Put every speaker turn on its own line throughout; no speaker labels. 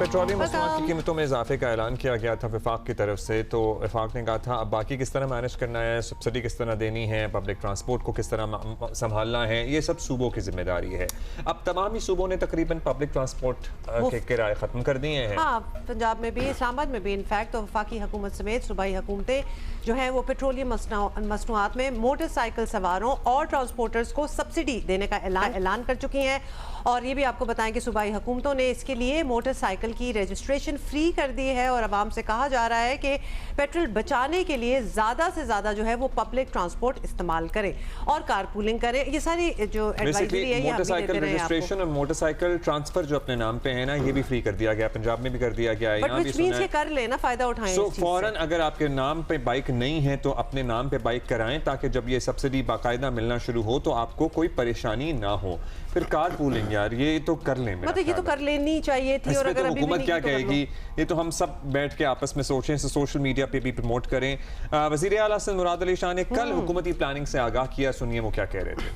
Petroleum मसनूआत की कीमतों में इजाफे का ऐलान किया गया था वफाक की तरफ से। तो वफाक ने कहा था अब बाकी किस तरह मैनेज करना है, सब्सिडी किस तरह देनी है, पब्लिक ट्रांसपोर्ट को किस तरह संभालना है, ये सब सूबों की जिम्मेदारी है। अब तमाम ही सूबों ने तकरीबन पब्लिक ट्रांसपोर्ट के किराए ख़त्म कर दिए हैं।
हाँ, पंजाब में भी, इस्लामाबाद में भी इनफैक्ट, तो वफाकी हुकूमत समेत सूबाई हुकूमतें जो हैं वो पेट्रोलियम मसनूआत में मोटरसाइकिल सवारों और ट्रांसपोर्टर्स को सब्सिडी देने का ऐलान कर चुकी हैं। और ये भी आपको बताएं कि सूबाई हुकूमतों ने इसके लिए मोटरसाइकिल की रजिस्ट्रेशन फ्री कर दी है और आवाम से कहा जा रहा है कि पेट्रोल बचाने के लिए ज़्यादा से ज़्यादा जो है वो पब्लिक ट्रांसपोर्ट इस्तेमाल करें और कारपूलिंग करें। ये सारी जो एडवाइजरी है ये
मोटरसाइकिल रजिस्ट्रेशन और मोटरसाइकिल ट्रांसफर जो अपने नाम पे है ना, ये भी फ्री कर दिया गया, पंजाब में भी कर दिया गया है, यहाँ भी सुना है।
कर लेना, फायदा उठाएं।
सो फौरन अगर आपके नाम पे बाइक नहीं है तो अपने नाम पे बाइक कराएं, ताकि जब ये सब्सिडी बाकायदा मिलना शुरू हो तो आपको कोई परेशानी ना हो। फिर कार पूलिंग यार, ये तो कर लें,
मतलब ये तो कर लेनी चाहिए थी। और अगर
हुकूमत क्या कहेगी ये तो हम सब बैठ के आपस में सोचें, सोशल मीडिया पे भी प्रमोट करें। वज़ीर आला हसन मुराद अली शाह ने कल हुकूमती प्लानिंग से आगाह किया, सुनिए वो क्या कह रहे थे।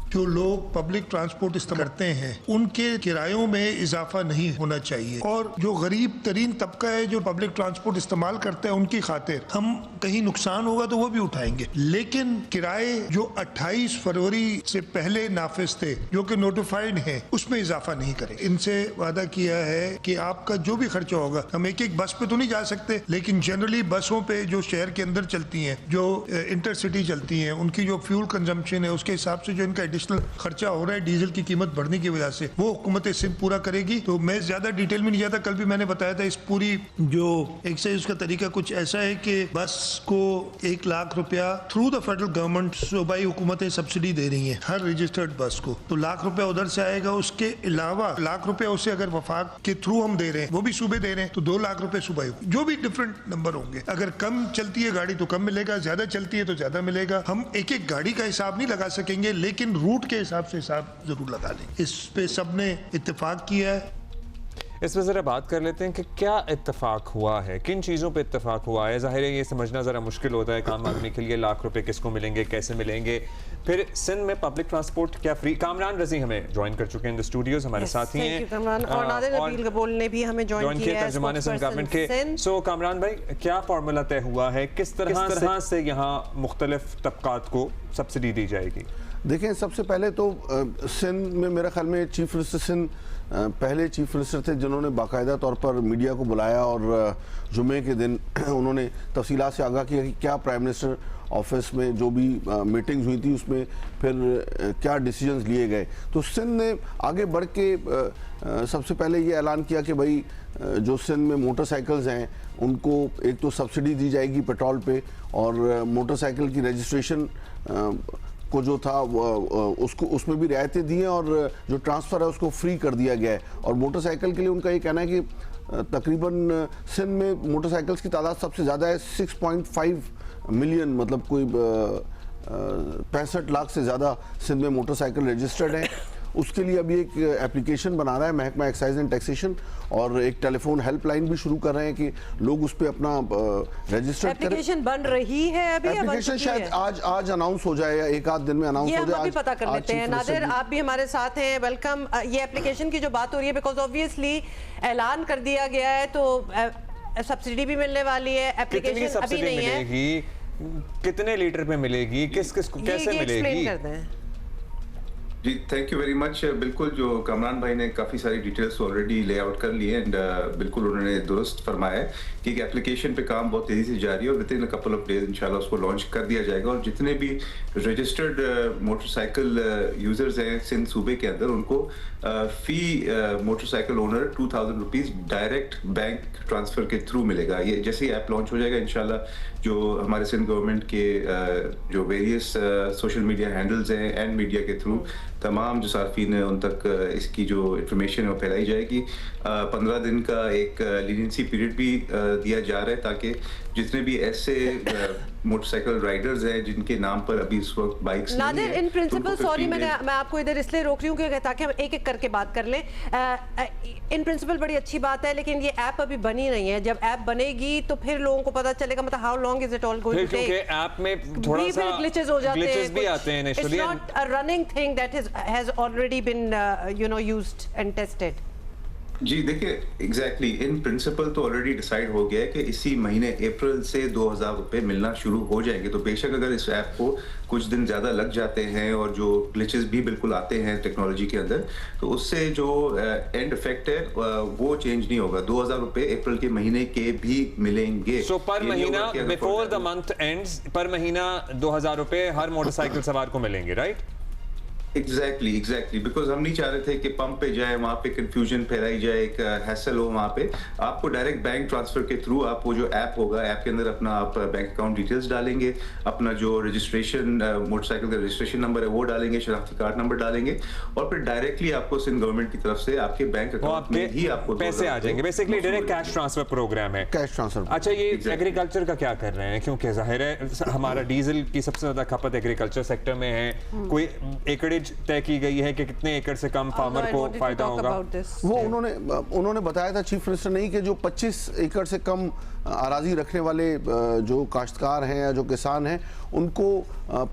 जो लोग पब्लिक ट्रांसपोर्ट इस्तेमाल करते हैं उनके किरायों में इजाफा नहीं होना चाहिए, और जो गरीब तरीन तबका है जो पब्लिक ट्रांसपोर्ट इस्तेमाल करता है उनकी खातिर हम कहीं नुकसान होगा तो वो भी उठाएंगे, लेकिन किराए जो 28 फरवरी से पहले नाफिज थे जो कि नोटिफाइड हैं उसमें इजाफा नहीं करें। इनसे वादा किया है कि आपका जो भी खर्चा होगा, हम एक एक बस पे तो नहीं जा सकते, लेकिन जनरली बसों पे जो शहर के अंदर चलती हैं, जो इंटरसिटी चलती हैं, उनकी जो फ्यूल कंजम्पशन है उसके हिसाब से जो इनका खर्चा हो रहा है डीजल की कीमत बढ़ने की वजह से, वो हुकूमत सिंध पूरा करेगी। तो मैं ज्यादा डिटेल में नहीं जाता, कल भी मैंने बताया था इस पूरी जो एक्साइज का तरीका कुछ ऐसा है कि बस को 1 लाख रुपया थ्रू द फेडरल गवर्नमेंट सूबाई हुकूमतें सब्सिडी दे रही हैं हर रजिस्टर्ड बस को, तो लाख रुपया उधर से आएगा। उसके अलावा लाख रुपया उसे अगर वफाक के थ्रू हम दे रहे हैं, वो भी सूबे दे रहे हैं, तो 2 लाख रुपए सूबाई, जो भी डिफरेंट नंबर होंगे। अगर कम चलती है गाड़ी तो कम मिलेगा, ज्यादा चलती है तो ज्यादा मिलेगा। हम एक एक गाड़ी का हिसाब नहीं लगा सकेंगे, लेकिन रूट के हिसाब से हिसाब जरूर लगा लें। इस पे सबने इत्तेफाक किया है।
इस पर ज़रा बात कर लेते हैं कि क्या इत्तेफाक हुआ है, किन चीज़ों पे इत्तेफाक हुआ है। ज़ाहिर है ये समझना ज़रा मुश्किल होता है काम आदमी के लिए, लाख रुपए किसको मिलेंगे, कैसे मिलेंगे। फिर सिंध में पब्लिक ट्रांसपोर्ट क्या फ्री। कामरान रज़ी हमें ज्वाइन कर चुके हैं इन द स्टूडियोज, हमारे साथ ही हैं,
और नादिर नबील कबूल ने भी हमें ज्वाइन किया है,
तर्जुमान सिंध गवर्नमेंट के। सो कामरान भाई, क्या फार्मूला तय हुआ है, किस तरह से यहाँ मुख्तलिफ तबकात को सब्सिडी दी जाएगी?
देखें, सबसे पहले तो सिंध में मेरे ख्याल में चीफ मिनिस्टर सिंध पहले चीफ मिनिस्टर थे जिन्होंने बाकायदा तौर पर मीडिया को बुलाया और जुमे के दिन उन्होंने तफसीलात से आगाह किया कि क्या प्राइम मिनिस्टर ऑफिस में जो भी मीटिंग्स हुई थी उसमें फिर क्या डिसीजंस लिए गए। तो सिंध ने आगे बढ़ के सबसे पहले ये ऐलान किया कि भाई जो सिंध में मोटरसाइकिल्स हैं उनको एक तो सब्सिडी दी जाएगी पेट्रोल पे, और मोटरसाइकिल की रजिस्ट्रेशन को जो था उसको उसमें भी रियायतें दी हैं, और जो ट्रांसफ़र है उसको फ्री कर दिया गया है। और मोटरसाइकिल के लिए उनका ये कहना है कि तकरीबन सिंध में मोटरसाइकिल्स की तादाद सबसे ज़्यादा है, 6.5 मिलियन, मतलब कोई 65 लाख से ज़्यादा सिंध में मोटरसाइकिल रजिस्टर्ड है। उसके लिए अभी एक एप्लीकेशन बना रहा है महकमा एक्साइज एंड टैक्सेशन, और एक टेलीफोन हेल्पलाइन भी शुरू कर रहे हैं कि लोग उस पर अपना रजिस्टर करें।
एप्लीकेशन बन रही है अभी,
एप्लीकेशन शायद आज अनाउंस हो जाए या एक आध दिन में अनाउंस हो जाए।
हम अभी पता कर लेते हैं। नादिर, आप भी हमारे साथ हैं, वेलकम। ये एप्लीकेशन की जो बात हो रही है, बिकॉज ऑब्वियसली ऐलान कर दिया गया है तो सब्सिडी भी मिलने वाली है, एप्लीकेशन अभी नहीं है।
कितने लीटर पे मिलेगी, किस किस को कैसे मिलेगी?
जी, थैंक यू वेरी मच। बिल्कुल, जो कामरान भाई ने काफ़ी सारी डिटेल्स ऑलरेडी ले आउट कर लिए, एंड बिल्कुल उन्होंने दुरुस्त फरमाया है कि एप्लीकेशन पे काम बहुत तेज़ी से जारी है और with in a couple of days इंशाल्लाह उसको लॉन्च कर दिया जाएगा। और जितने भी रजिस्टर्ड मोटरसाइकिल यूज़र्स हैं सिंध सूबे के अंदर, उनको फ़ी motorcycle owner 2000 rupees direct bank transfer के थ्रू मिलेगा। ये जैसे ही ऐप लॉन्च हो जाएगा इंशाल्लाह, जो हमारे सिंध गवर्नमेंट के जो वेरियस सोशल मीडिया हैंडल्स हैं एंड मीडिया के थ्रू तमाम जो सार्फिन है उन तक इसकी जो इन्फॉर्मेशन है वो फैलाई जाएगी। 15 दिन का एक लीनियंसी पीरियड भी दिया जा रहा है, ताकि जितने भी ऐसे मोटरसाइकिल राइडर्स हैं जिनके नाम पर अभी इस वक्त bikes
Nadir, in principle, sorry मैं आपको इधर इसलिए रोक रही हूँ कि ताकि हम एक एक करके बात कर लें। इन प्रिंसिपल बड़ी अच्छी बात है, लेकिन ये ऐप अभी बनी नहीं है। जब ऐप बनेगी तो फिर लोगों को पता चलेगा, मतलब how long is it all going to take.
क्योंकि ऐप में थोड़ा सा
ग्लिचेस हो जाते हैं,
भी आते हैं।
It's not a running thing that has already been used and tested.
जी देखिए, एग्जैक्टली इन प्रिंसिपल तो ऑलरेडी डिसाइड हो गया है कि इसी महीने अप्रैल से 2,000 रुपए मिलना शुरू हो जाएंगे। तो बेशक अगर इस ऐप को कुछ दिन ज़्यादा लग जाते हैं और जो ग्लिचेस भी बिल्कुल आते हैं टेक्नोलॉजी के अंदर, तो उससे जो एंड इफेक्ट है वो चेंज नहीं होगा। 2,000 रुपए अप्रैल के महीने के भी मिलेंगे।
सो पर महीना बिफोर द मंथ एंड्स पर महीना 2,000 रुपए हर मोटरसाइकिल सवार को मिलेंगे, राइट?
एग्जैक्टली बिकॉज हम नहीं चाह रहे थे कि पंप पे जाए, वहां पे कंफ्यूजन फैलाई जाए, एक हैसल हो वहां पे। आपको डायरेक्ट बैंक ट्रांसफर के थ्रू आप वो जो ऐप होगा, ऐप के अंदर अपना आप बैंक अकाउंट डिटेल्स डालेंगे, अपना जो रजिस्ट्रेशन मोटरसाइकिल का रजिस्ट्रेशन नंबर है वो डालेंगे, शनाख्ती कार्ड नंबर डालेंगे और फिर डायरेक्टली आपको सिंध गवर्नमेंट की तरफ से आपके बैंक अकाउंट में ही आपको
पैसे आ जाएंगे। Basically direct cash transfer program है।
Cash transfer.
अच्छा, ये एग्रीकल्चर का क्या कर रहे हैं? क्योंकि जाहिर है हमारा डीजल की सबसे ज्यादा खपत एग्रीकल्चर सेक्टर में है। कोई एकड़ेज तय की गई है कि कितने एकड़ से कम फार्मर को फायदा होगा?
वो उन्होंने बताया था चीफ मिनिस्टर ने कि जो 25 एकड़ से कम अराजी रखने वाले जो काश्तकार हैं या जो किसान हैं उनको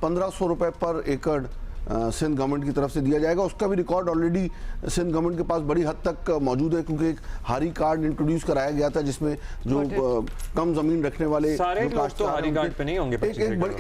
1,500 रुपए पर एकड़ सिंध गवर्नमेंट की तरफ से दिया जाएगा। उसका भी रिकॉर्ड ऑलरेडी सिंध गवर्नमेंट के पास बड़ी हद तक मौजूद है, क्योंकि एक हारी कार्ड इंट्रोड्यूस कराया गया था जिसमें जो कम जमीन रखने वाले
सारे लोग तो हारी कार्ड पे नहीं होंगे।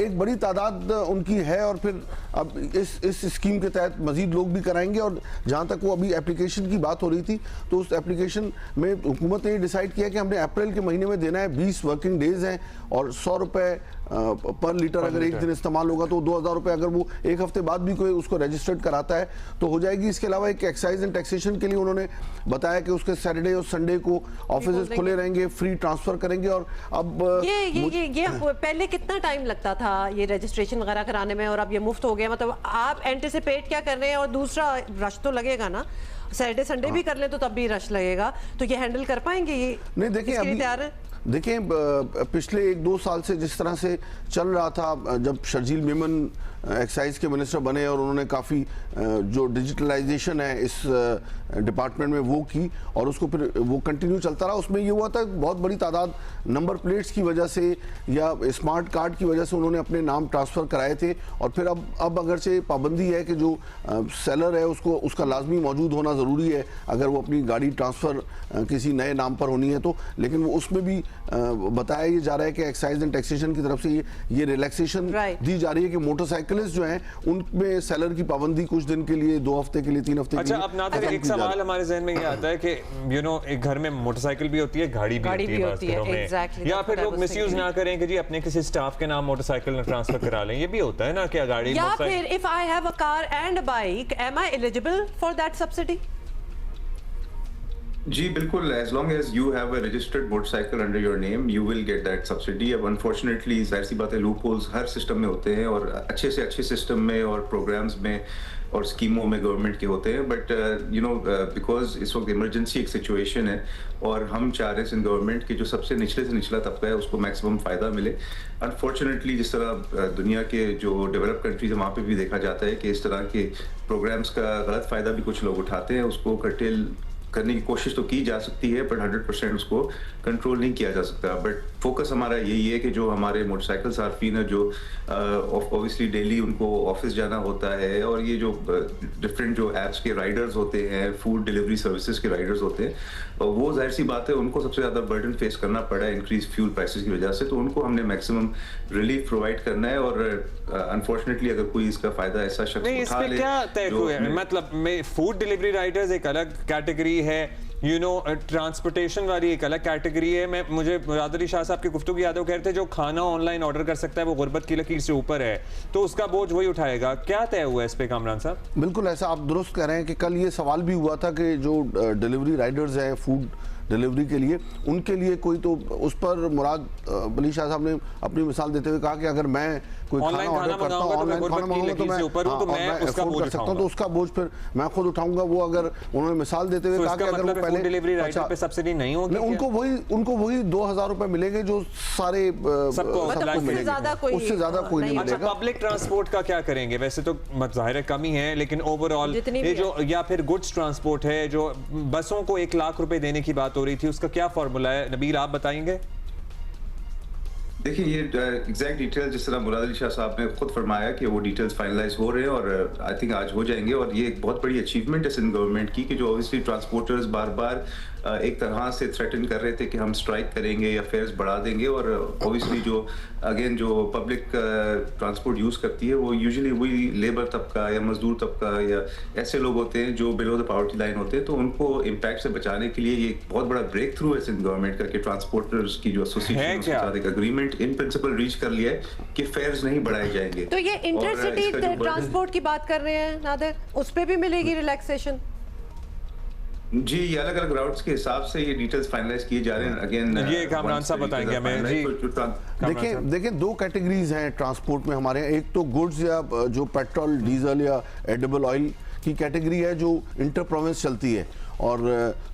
एक बड़ी तादाद उनकी है और फिर अब इस स्कीम के तहत मजीद लोग भी कराएंगे। और जहां तक वो अभी एप्लीकेशन की बात हो रही थी, तो उस एप्लीकेशन में हुकूमत ने डिसाइड किया कि हमने अप्रैल के महीने में देना है, 20 वर्किंग डेज हैं और 100 रुपए पर लीटर अगर एक दिन इस्तेमाल होगा तो 2,000 रुपए अगर वो एक हफ्ते बाद भी कोई उसको रजिस्टर्ड कराता है तो हो जाएगी। इसके अलावा एक एक्साइज एंड टैक्सेशन के लिए उन्होंने बताया कि उसके सैटरडे और संडे को ऑफिस खुले रहेंगे, फ्री ट्रांसफर करेंगे। और अब
ये पहले कितना टाइम लगता था ये रजिस्ट्रेशन वगैरह कराने में और अब ये मुफ्त हो गया? मतलब आप एंटिसिपेट क्या कर रहे हैं? और दूसरा, रश तो लगेगा ना, सैटरडे संडे भी कर ले तो तब भी रश लगेगा, तो ये हैंडल कर पाएंगे? ये
नहीं, देखिए अभी देखिए पिछले 1-2 साल से जिस तरह से चल रहा था, जब शर्जील मेमन एक्साइज के मिनिस्टर बने और उन्होंने काफ़ी जो डिजिटलाइजेशन है इस डिपार्टमेंट में वो की और उसको फिर वो कंटिन्यू चलता रहा। उसमें ये हुआ था बहुत बड़ी तादाद नंबर प्लेट्स की वजह से या स्मार्ट कार्ड की वजह से उन्होंने अपने नाम ट्रांसफ़र कराए थे। और फिर अब अगरचे पाबंदी है कि जो सेलर है उसका लाजमी मौजूद होना ज़रूरी है अगर वो अपनी गाड़ी ट्रांसफ़र किसी नए नाम पर होनी है तो, लेकिन वो उसमें भी बताया ये जा रहा है कि एक्साइज एंड टैक्सेशन की तरफ से ये रिलैक्सेशन दी जा रही है कि मोटरसाइकिलिस्ट जो हैं उनमें सेलर की पाबंदी कुछ दिन के लिए, 2 हफ्ते के लिए, 3 हफ्ते के लिए।
अच्छा, अब नादिर एक सवाल हमारे जहन में ये आता है कि एक घर में मोटरसाइकिल भी होती है, गाड़ी भी होती है, या फिर लोग मिसयूज ना करें कि जी अपने किसी स्टाफ के नाम मोटरसाइकिल ट्रांसफर करा लें। ये भी होता है ना कि गाड़ी,
या फिर if I have a car and a bike, am I eligible for that subsidy?
जी बिल्कुल, as long as you have a registered motorcycle under your name, you will get that subsidy। अब unfortunately जाहिर सी बात है loopholes हर system में होते हैं और अच्छे से अच्छे सिस्टम में और प्रोग्राम्स में और स्कीमों में गवर्नमेंट के होते हैं, बट बिकॉज इस वक्त इमरजेंसी एक सिचुएशन है और हम चाह रहे हैं गवर्नमेंट के जो सबसे निचले से निचला तबका है उसको मैक्सिमम फ़ायदा मिले। अनफॉर्चुनेटली जिस तरह दुनिया के जो डेवलप कंट्रीज है वहाँ पे भी देखा जाता है कि इस तरह के प्रोग्राम्स का गलत फ़ायदा भी कुछ लोग उठाते हैं। उसको कर्टेल करने की कोशिश तो की जा सकती है पर 100% उसको कंट्रोल नहीं किया जा सकता। बट फोकस हमारा यही है कि जो हमारे मोटरसाइकिल सार्फिन है जो ऑब्वियसली डेली उनको ऑफिस जाना होता है और ये जो डिफरेंट जो ऐप्स के राइडर्स होते हैं, फूड डिलीवरी सर्विसेज के राइडर्स होते हैं, वो जाहिर सी बात है उनको सबसे ज़्यादा बर्डन फेस करना पड़ा है इंक्रीज फ्यूल प्राइसेस की वजह से। तो उनको हमने मैक्सिमम रिलीफ प्रोवाइड करना है और अनफॉर्चुनेटली अगर कोई इसका फायदा ऐसा शख्स उठा ले, क्या तय हुआ है?
मतलब फूड डिलीवरी राइडर्स एक अलग कैटेगरी है, ट्रांसपोर्टेशन वाली एक अलग कैटेगरी है। मुझे मुराद अली शाह साहब की गुफ्तगू याद है, वो कह रहे थे जो खाना ऑनलाइन ऑर्डर कर सकता है वो गुर्बत की लकीर से ऊपर है तो उसका बोझ वही उठाएगा। क्या तय हुआ है इस पे कामरान साहब?
बिल्कुल ऐसा आप दुरुस्त कह रहे हैं कि कल ये सवाल भी हुआ था कि जो डिलीवरी राइडर्स हैं फूड डिलीवरी के लिए, उनके लिए कोई तो उस पर मुराद अली शाह साहब ने अपनी मिसाल देते हुए कहा कि अगर मैं कोई खाना ऑर्डर करता हूँ, ऑनलाइन खाना मंगाऊंगा तो मैं अफोर्ड कर सकता हूँ तो उसका बोझ फिर मैं खुद उठाऊंगा। वो अगर उन्होंने मिसाल देते हुए कहा कि अगर वो पहले
डिलीवरी राइडर पे सब्सिडी नहीं होगी,
उनको वही 2,000 रुपए मिलेंगे जो सारे सबको मिलेंगे, उससे ज्यादा कोई नहीं मिलेगा।
पब्लिक ट्रांसपोर्ट का क्या करेंगे? वैसे तो जाहिर है कमी है, लेकिन ओवरऑल ये जो या फिर गुड्स ट्रांसपोर्ट है, जो बसों को 1 लाख रुपए देने की बात हो रही थी, उसका क्या फॉर्मूला है? नबील आप बताएंगे।
देखिए ये एग्जैक्ट डिटेल जिस तरह मुराद अली शाह साहब ने खुद फरमाया कि वो डिटेल्स फाइनलाइज हो रहे हैं और आई थिंक आज हो जाएंगे और ये एक बहुत बड़ी अचीवमेंट है सिंध गवर्नमेंट की कि जो ऑब्वियसली ट्रांसपोर्टर्स बार बार एक तरह से थ्रेटन कर रहे थे कि हम स्ट्राइक करेंगे या फेयर्स बढ़ा देंगे और ऑब्वियसली जो अगेन जो पब्लिक ट्रांसपोर्ट यूज़ करती है वो यूजुअली वही लेबर तबका या मजदूर तबका या ऐसे लोग होते हैं जो बिलो द पॉवर्टी लाइन होते हैं, तो उनको इम्पैक्ट से बचाने के लिए ये एक बहुत बड़ा ब्रेक थ्रू है सिंध गवर्नमेंट का कि ट्रांसपोर्टर्स की जो एसोसिएशन के साथ एक एग्रीमेंट इन प्रिंसिपल रीच कर लिया है कि फेयर्स नहीं बढ़ाए जाएंगे।
तो ये इंटरसिटी ट्रांसपोर्ट की बात कर रहे हैं नादिर, उस पर भी मिलेगी रिलैक्सेशन?
जी, ये अलग अलग राउट्स के हिसाब से ये डिटेल्स फाइनलाइज किए जा रहे हैं। अगेन
ये कामरान साहब बताएंगे हमें जी।
देखिए दो कैटेगरीज हैं ट्रांसपोर्ट में हमारे यहाँ। एक तो गुड्स या जो पेट्रोल डीजल या एडिबल ऑयल की कैटेगरी है जो इंटर प्रोविंस चलती है, और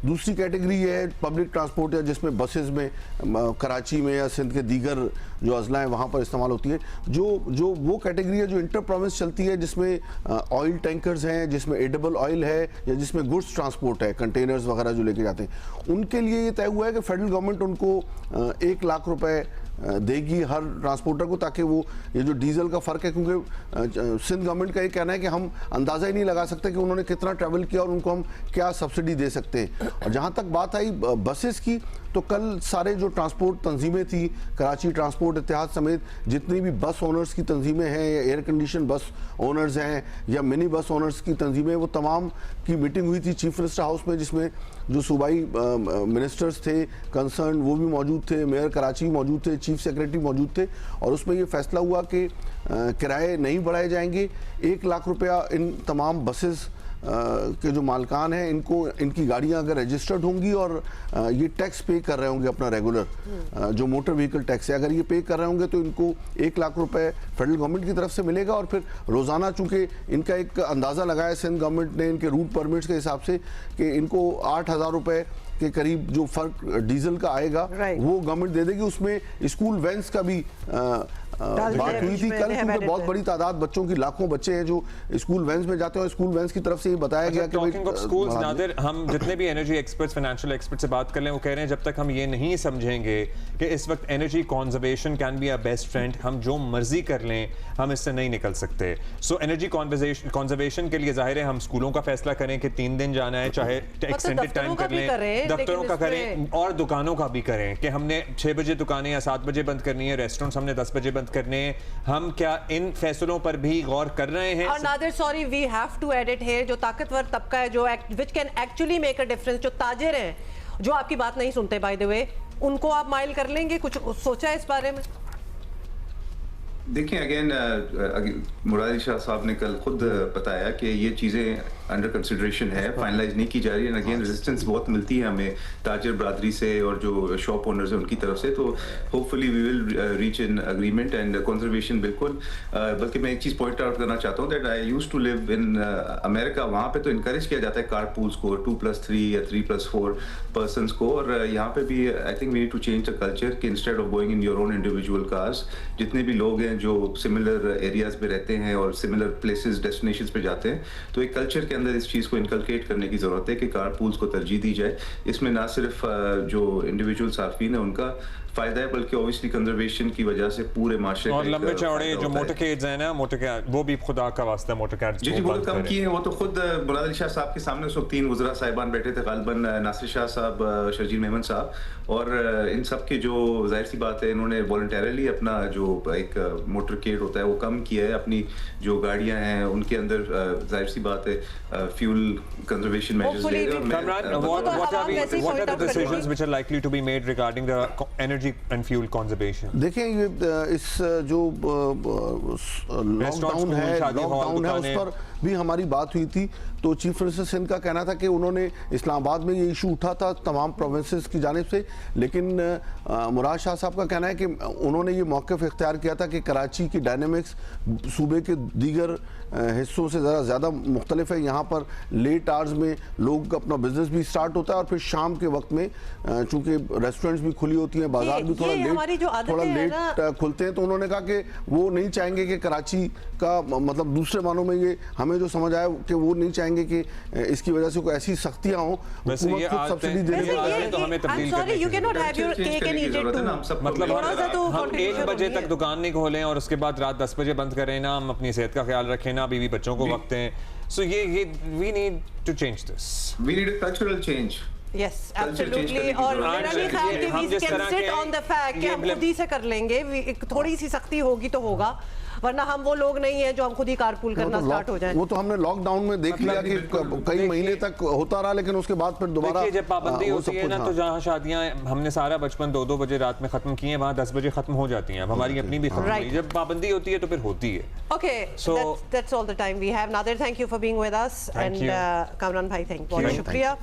दूसरी कैटेगरी है पब्लिक ट्रांसपोर्ट है जिसमें बसेस में कराची में या सिंध के दीगर जो अजला हैं वहाँ पर इस्तेमाल होती है। जो वो कैटेगरी है जो इंटर प्रोविंस चलती है जिसमें ऑयल टैंकर्स हैं, जिसमें एडिबल ऑयल है या जिसमें गुड्स ट्रांसपोर्ट है, कंटेनर्स वगैरह जो लेके जाते हैं, उनके लिए ये तय हुआ है कि फेडरल गवर्नमेंट उनको 1 लाख रुपए देगी हर ट्रांसपोर्टर को, ताकि वो ये जो डीजल का फ़र्क है, क्योंकि सिंध गवर्नमेंट का ये कहना है कि हम अंदाज़ा ही नहीं लगा सकते कि उन्होंने कितना ट्रैवल किया और उनको हम क्या सब्सिडी दे सकते हैं। और जहाँ तक बात आई बसेस की, तो कल सारे जो ट्रांसपोर्ट तंजीमें थी, कराची ट्रांसपोर्ट इत्तेहाद समेत जितनी भी बस ओनर्स की तंजीमें हैं या एयर कंडीशन बस ओनर्स हैं या मिनी बस ओनर्स की तंजीमें, वो तमाम की मीटिंग हुई थी चीफ मिनिस्टर हाउस में, जिसमें जो सूबाई मिनिस्टर्स थे कंसर्न वो भी मौजूद थे, मेयर कराची मौजूद थे, चीफ सेक्रेटरी मौजूद थे, और उसमें ये फैसला हुआ कि किराए नहीं बढ़ाए जाएंगे। 1 लाख रुपया इन तमाम बसेस के जो मालकान हैं इनको, इनकी गाड़ियां अगर रजिस्टर्ड होंगी और ये टैक्स पे कर रहे होंगे अपना रेगुलर जो मोटर व्हीकल टैक्स है, अगर ये पे कर रहे होंगे तो इनको 1 लाख रुपए फेडरल गवर्नमेंट की तरफ से मिलेगा। और फिर रोज़ाना चूंकि इनका एक अंदाज़ा लगाया सिंध गवर्नमेंट ने इनके रूट परमिट्स के हिसाब से कि इनको 8,000 रुपये के करीब जो फर्क डीजल का आएगा वो गवर्नमेंट दे देगी। उसमें स्कूल वैन्स का भी बात हुई थी कल, क्योंकि बहुत बड़ी तादाद बच्चों की, लाखों बच्चे हैं जो स्कूल वैन्स में जाते हैं और स्कूल वैन्स की तरफ से ये बताया गया कि
स्कूल्स, नादिर, हम जितने भी एनर्जी एक्सपर्ट्स, फाइनेंशियल एक्सपर्ट से बात कर लें, वो कह रहे हैं जब तक हम ये नहीं समझेंगे कि इस वक्त energy conservation can be a best friend, हम जो मर्जी कर लें हम इससे नहीं निकल सकते। सो एनर्जी कंजर्वेशन के लिए जाहिर है हम स्कूलों का फैसला करें कि 3 दिन जाना है, चाहे एक्सटेंडेड टाइम कर लें, दफ्तरों का करें और दुकानों का भी करें कि हमने 6 बजे दुकानें या 7 बजे बंद करनी है, रेस्टोरेंट्स हमने 10 बजे बंद करने हैं। हम क्या इन फैसलों पर भी गौर कर रहे हैं?
और Nadir, sorry, we have to edit here, जो ताकतवर तबका है, जो which can actually make a difference, जो ताजिर हैं, जो आपकी बात नहीं सुनते बाय द वे, उनको आप माइल कर लेंगे? कुछ सोचा है इस बारे में?
देखिए अगेन मुराद अली शाह साहब ने कल खुद बताया कि ये चीज़ें अंडर कंसिडरेशन है, फाइनलाइज नहीं की जा रही है। अगेन रेजिस्टेंस बहुत मिलती है हमें ताजर बरादरी से और जो शॉप ओनर्स हैं उनकी तरफ से, तो hopefully we will reach an agreement and conservation बिल्कुल। बल्कि मैं एक चीज़ पॉइंट आउट करना चाहता हूँ that I used to live in America. वहाँ पे तो इनकरेज किया जाता है कार पूल्स को, 2+3 या 3+4 पर्सनस को, और यहाँ पे भी I think we need to change the culture कि instead of going in your own individual cars, जितने भी लोग हैं जो सिमिलर एरियाज में रहते हैं और सिमिलर प्लेसेस डेस्टिनेशंस पे जाते हैं, तो एक कल्चर के अंदर इस चीज़ को इनकलकेट करने की ज़रूरत है कि कार पूल्स को तरजीह दी जाए। इसमें ना सिर्फ जो इंडिविजुअल सार्फिन है उनका फायदा है, बल्कि ऑब्वियसली कंजर्वेशन की वजह से पूरे माशरे
और लंबे चौड़े जो मोटरकेड्स हैं ना, मोटरकैड वो भी खुदा का वास्ता मोटरकैड्स
जी बहुत कम किए हैं। वो तो खुद मुराद अली शाह साहब के सामने उस वक्त 3 वज़रा साहिबान बैठे थे, गालिबन नासिर शाह साहब, शर्जील मेमन साहब, और इन सब की जो जाहिर सी बात है इन्होंने वॉलंटरली अपना जो एक मोटरकेड होता है वो कम किया है। अपनी जो गाड़ियां हैं उनके अंदर जाहिर सी बात है फ्यूल कंजर्वेशन मेजर्स ले रहे हैं।
What are the decisions which are likely to be made regarding the energy and fuel conservation?
देखें ये इस जो लॉकडाउन है उस पर भी हमारी बात हुई थी, तो चीफ मिनिस्टर सिंध का कहना था कि उन्होंने इस्लामाबाद में ये इशू उठा था तमाम प्रोविंसेस की जानिब से, लेकिन मुराद शाह साहब का कहना है कि उन्होंने ये मौक़िफ़ इख्तियार किया था कि कराची की डायनेमिक्स सूबे के दीगर हिस्सों से ज़्यादा मुख्तलिफ है। यहाँ पर लेट आवर्स में लोग अपना बिजनेस भी स्टार्ट होता है और फिर शाम के वक्त में चूंकि रेस्टोरेंट्स भी खुली होती हैं, बाजार भी थोड़ा लेट खुलते हैं, तो उन्होंने कहा कि वो नहीं चाहेंगे कि कराची का मतलब दूसरे मानों में ये हमें जो समझ आया कि वो नहीं चाहेंगे कि इसकी वजह से कोई ऐसी सख्तियां हो, हुकूमत खुद सब्सिडी देने वाली
तो हमें तब्दील मतलब हम 1 बजे तक दुकान नहीं खोलें और उसके बाद रात 10 बजे बंद करें ना, हम अपनी सेहत का ख्याल रखें ना, बीवी बच्चों को वक्त दें। सो ये we need to change this,
we need a cultural change.
Yes, absolutely. और मेरा नहीं ख्याल कि we can sit on the fact कि हम खुद ही से कर लेंगे, थोड़ी सी सख्ती होगी तो होगा, वरना हम वो लोग नहीं है जो हम खुद ही कारपूल करना स्टार्ट हो जाए।
वो तो हमने लॉकडाउन में देख लिया कि कई महीने तक होता रहा, लेकिन उसके बाद फिर दोबारा
जब पाबंदी होती है ना, तो जहाँ शादियां हमने सारा बचपन 2-2 बजे रात में खत्म किए, वहाँ 10 बजे खत्म हो जाती हैं। अब हमारी अपनी भी खत्म हुई, जब पाबंदी होती है तो फिर होती है।
Okay, so that's all the time we have. Nadir, thank you for being with us, and Kamran bhai, thank you. बहुत शुक्रिया।